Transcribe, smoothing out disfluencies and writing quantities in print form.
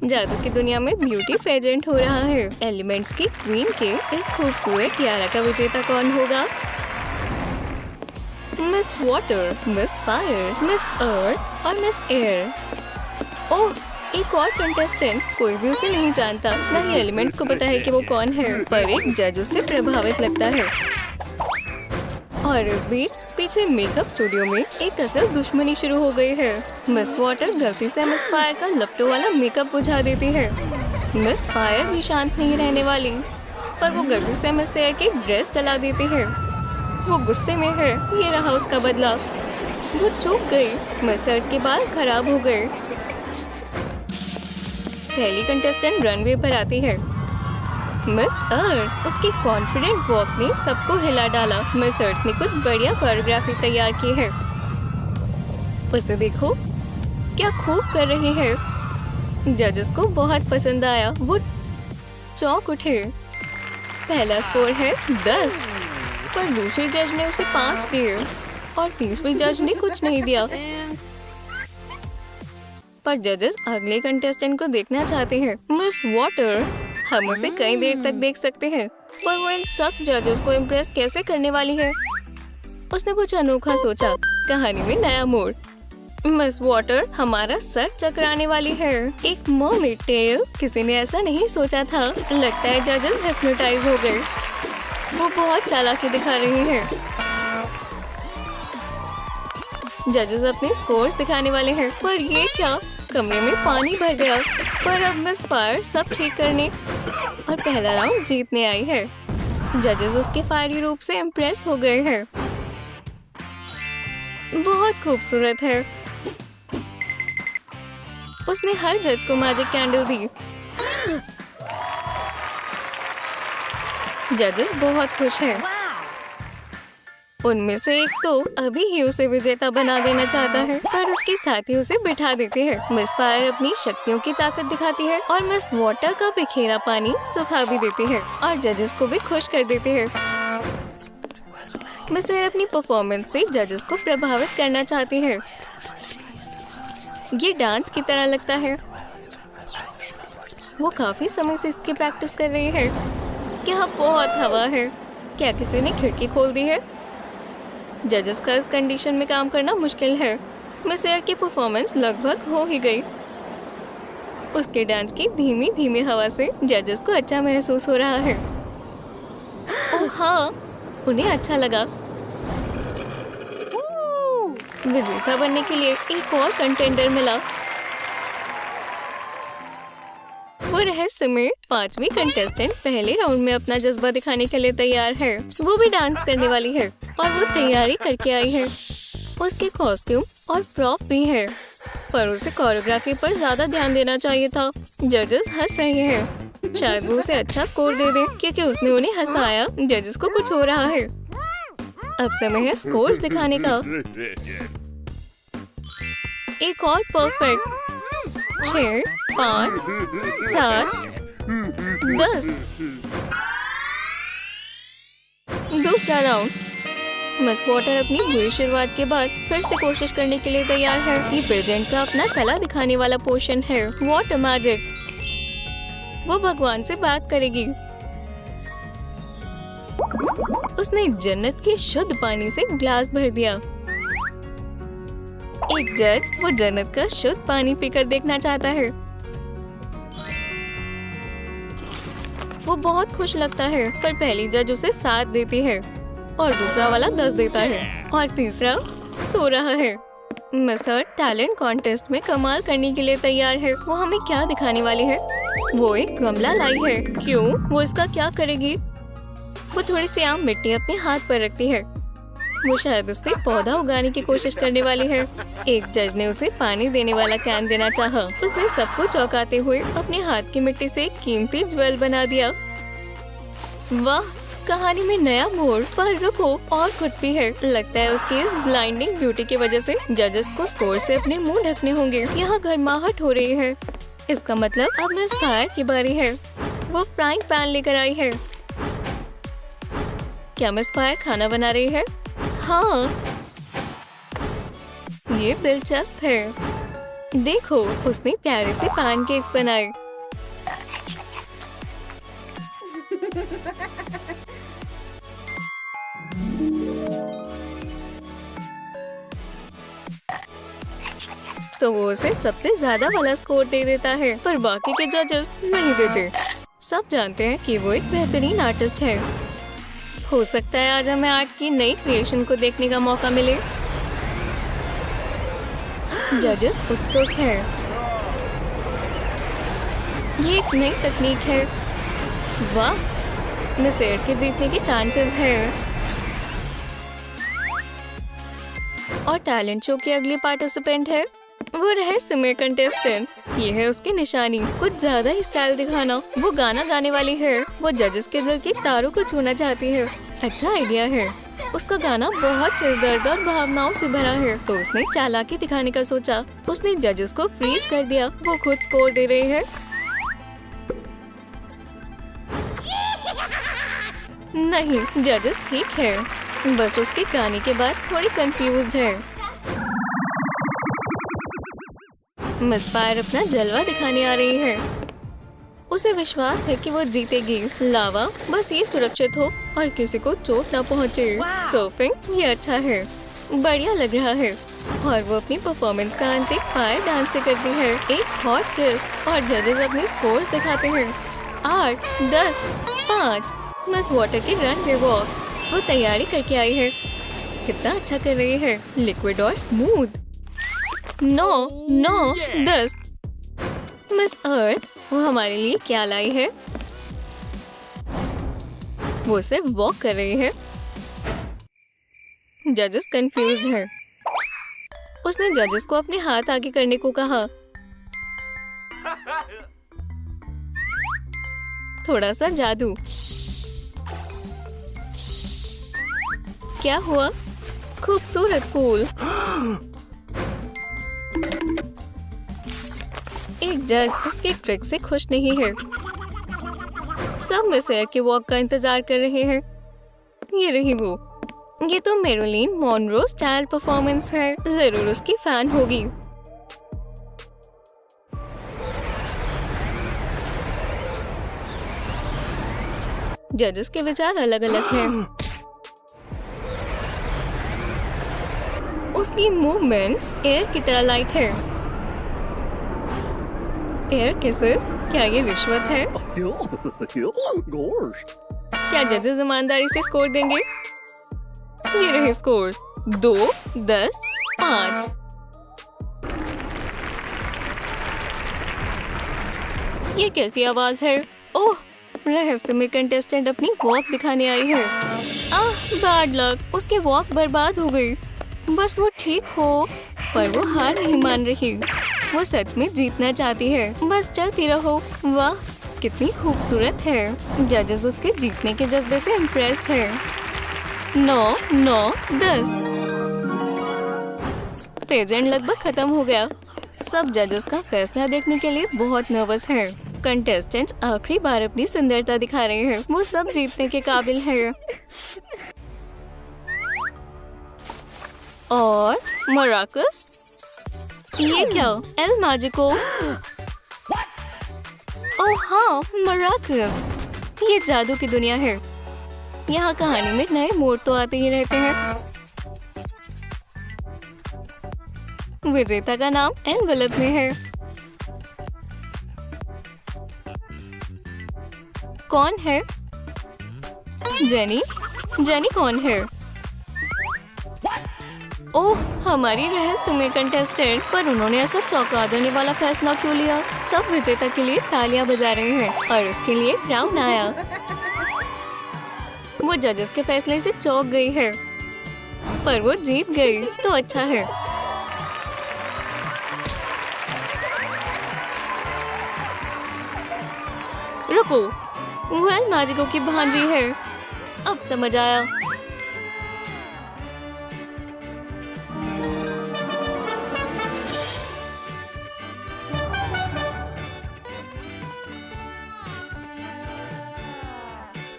जादू की दुनिया में ब्यूटी पेजेंट हो रहा है। एलिमेंट्स की क्वीन के इस खूबसूरत टियारा का विजेता कौन होगा? Miss Water, Miss Fire, Miss Earth और मिस एयर। ओह, एक और कंटेस्टेंट। कोई भी उसे नहीं जानता, न ही एलिमेंट्स को पता है कि वो कौन है, पर एक जज उससे प्रभावित लगता है। और इस बीच पीछे मेकअप स्टूडियो में एक असल दुश्मनी शुरू हो गई है। मिस वाटर गलती से मिस फायर का लपटों वाला मेकअप बुझा देती है। मिस फायर भी शांत नहीं रहने वाली, पर वो गलती से मिस एयर की ड्रेस जला देती है। वो गुस्से में है, ये रहा उसका बदला। वो चूक गई। मिस एयर के बाल खराब हो गए। पहली कंटेस्टेंट रनवे पर आती है। Miss Earth. उसकी कॉन्फिडेंट वॉक ने सबको हिला डाला। मिस अर्थ ने कुछ बढ़िया कोरियोग्राफी तैयार की है। उसे देखो, क्या खूब कर रही है। जजेस को बहुत पसंद आया। वो चौंक उठे। पहला स्कोर है 10, पर दूसरे जज ने उसे 5 दिए और तीसरे जज ने कुछ नहीं दिया। पर जजेस अगले कंटेस्टेंट को देखना चाहते हैं। Miss water. हम उसे कई देर तक देख सकते हैं, पर वो इन सब जजेस को इम्प्रेस कैसे करने वाली है? उसने कुछ अनोखा सोचा। कहानी में नया मोड़। मिस वाटर हमारा सर चकराने वाली है। एक मर्मेड टेल। किसी ने ऐसा नहीं सोचा था। लगता है जजेस हिप्नोटाइज हो गए। वो बहुत चालाकी दिखा रही है। जजेस अपने स्कोर्स दिखाने वाले हैं, पर ये क्या? कमरे में पानी भर गया। पर अब मिस फायर सब ठीक करने और पहला राउंड जीतने आई है। जजेस उसके फायरी रूप से इम्प्रेस हो गए हैं। बहुत खूबसूरत है। उसने हर जज को मैजिक कैंडल दी। जजेस बहुत खुश हैं। उनमें से एक तो अभी ही उसे विजेता बना देना चाहता है, पर उसके साथी उसे बिठा देते हैं। मिस फायर अपनी शक्तियों की ताकत दिखाती है और मिस वाटर का बिखेरा पानी सुखा भी देती है और जजेस को भी खुश कर देते हैं। मिस एयर अपनी परफॉर्मेंस से जजेस को प्रभावित करना चाहती है। ये डांस की तरह लगता है। वो काफी समय से इसकी प्रैक्टिस कर रही है। यहाँ बहुत हवा है। क्या किसी ने खिड़की खोल दी है? जजेस का इस कंडीशन में काम करना मुश्किल है। मिस एयर की परफॉर्मेंस लगभग हो ही गई। उसके डांस की धीमी धीमी हवा से जजेस को अच्छा महसूस हो रहा है। ओह हाँ, उन्हें अच्छा लगा। विजेता बनने के लिए एक और कंटेंडर मिला। वो रहस्य में 5वीं कंटेस्टेंट पहले राउंड में अपना जज्बा दिखाने के लिए तैयार है। वो भी डांस करने वाली है और वो तैयारी करके आई है। उसके कॉस्ट्यूम और प्रॉप भी है, पर उसे कोरियोग्राफी पर ज्यादा ध्यान देना चाहिए था। जजेस हंस रहे हैं। शायद वो उसे अच्छा स्कोर दे दे, क्योंकि उसने उन्हें हंसाया। जजेस को कुछ हो रहा है। अब समय है स्कोर्स दिखाने का। एक और परफेक्ट। 6, 5, 7, 10। दूसरा राउंड। मिस वाटर अपनी बुरी शुरुआत के बाद फिर से कोशिश करने के लिए तैयार है। ये पेजेंट का अपना कला दिखाने वाला पोर्शन है, वाटर मैजिक। वो भगवान से बात करेगी। उसने जन्नत के शुद्ध पानी से ग्लास भर दिया। एक जज वो जन्नत का शुद्ध पानी पीकर देखना चाहता है। वो बहुत खुश लगता है, पर पहली जज उसे 7 देती है और दूसरा वाला 10 देता है और तीसरा सो रहा है। मिस अर्थ टैलेंट कॉन्टेस्ट में कमाल करने के लिए तैयार है। वो हमें क्या दिखाने वाली है? वो एक गमला लाई है। क्यों? वो इसका क्या करेगी? वो थोड़ी सी आम मिट्टी अपने हाथ पर रखती है। वो शायद उससे पौधा उगाने की कोशिश करने वाली है। एक जज ने उसे पानी देने वाला कैन देना चाहा। उसने सबको चौंकाते हुए अपने हाथ की मिट्टी से एक कीमती ज्वेल बना दिया। वाह, कहानी में नया मोड़। पर रुको, और कुछ भी है। लगता है उसकी इस ब्लाइंडिंग ब्यूटी की वजह से जजेस को स्कोर से अपने मुंह ढकने होंगे। यहाँ गर्माहट हो रही है। इसका मतलब अब मिस फायर की बारी है। वो फ्राइंग पैन लेकर आई है। क्या मिस फायर खाना बना रही है? हाँ, ये दिलचस्प है। देखो, उसने प्यारे से पैनकेक्स बनाए। तो वो उसे सबसे ज्यादा वाला स्कोर दे देता है, पर बाकी के जजेस नहीं देते। सब जानते हैं कि वो एक बेहतरीन आर्टिस्ट है। हो सकता है आज हमें आर्ट की नई क्रिएशन को देखने का मौका मिले। जजेस उत्सुक हैं। ये एक नई तकनीक है। वाह, मिस एयर के जीतने के चांसेस हैं। और टैलेंट शो की अगली पार्टिसिपेंट है वो रहस्यमय कंटेस्टेंट। ये है उसकी निशानी, कुछ ज्यादा ही स्टाइल दिखाना। वो गाना गाने वाली है। वो जजेस के दिल के तारों को छूना चाहती है। अच्छा आइडिया है। उसका गाना बहुत सिरदर्द और भावनाओं से भरा है, तो उसने चालाकी दिखाने का सोचा। उसने जजेस को फ्रीज कर दिया। वो खुद स्कोर दे रही है। नहीं, जजेस ठीक है, बस उसके गाने के बाद थोड़ी कंफ्यूज्ड है। मिस फायर अपना जलवा दिखाने आ रही है। उसे विश्वास है कि वो जीतेगी। लावा बस ये सुरक्षित हो और किसी को चोट न पहुंचे। सर्फिंग ये अच्छा है, बढ़िया लग रहा है। और वो अपनी परफॉर्मेंस का अंत एक फायर डांस से करती है। एक हॉट किस और जजेस अपने स्कोर्स दिखाते हैं। 8, 10, 5। मिस वाटर की रनवे वॉक वो तैयारी करके आई है। कितना अच्छा कर रही है, लिक्विड और स्मूथ। 9, 9, 10। मिस अर्थ वो हमारे लिए क्या लाई है? वो सिर्फ वॉक कर रही है। जजेस कंफ्यूज्ड है। उसने जजेस को अपने हाथ आगे करने को कहा। थोड़ा सा जादू। क्या हुआ? खूबसूरत फूल। एक जज उसके ट्रिक से खुश नहीं है। सब मिस एयर के वॉक का इंतजार कर रहे हैं। ये रही वो। ये तो मैरिलिन मोनरो स्टाइल परफॉर्मेंस है। जरूर उसकी फैन होगी। जजेस के विचार अलग अलग हैं। उसकी मूवमेंट्स एयर की तरह लाइट है। एयर किसेस, क्या ये रिश्वत है? क्या जजेस ईमानदारी से स्कोर देंगे? ये रहे स्कोर्स। 2, 10, 5। ये कैसी आवाज है? ओह, रहस्य में कंटेस्टेंट अपनी वॉक दिखाने आई है। बैड लक, उसकी वॉक बर्बाद हो गई। बस वो ठीक हो, पर वो हार नहीं मान रही। वो सच में जीतना चाहती है। बस चलती रहो। वाह, कितनी खूबसूरत है। जजेस उसके जीतने के जज्बे से इम्प्रेस्ड है। 9, 9, 10। पेजेंट लगभग खत्म हो गया। सब जजेस का फैसला देखने के लिए बहुत नर्वस है। कंटेस्टेंट्स आखिरी बार अपनी सुंदरता दिखा रहे हैं। वो सब जीतने के काबिल है। और मराकस, ये क्या? L magico. ओह हाँ, मराकस। ये जादू की दुनिया है। यहाँ कहानी में नए मोड़ तो आते ही रहते हैं। विजेता का नाम एनवेलप में है। कौन है? जेनी। जेनी कौन है? ओह, हमारी रहस्यमय कंटेस्टेंट। पर उन्होंने ऐसा चौंका देने वाला फैसला क्यों लिया? सब विजेता के लिए तालियां बजा रहे हैं और उसके लिए क्राउन आया। वो जजेस के फैसले से चौंक गई है, पर वो जीत गई तो अच्छा है। रुको, वो एल मैजिको की भांजी है। अब समझ आया।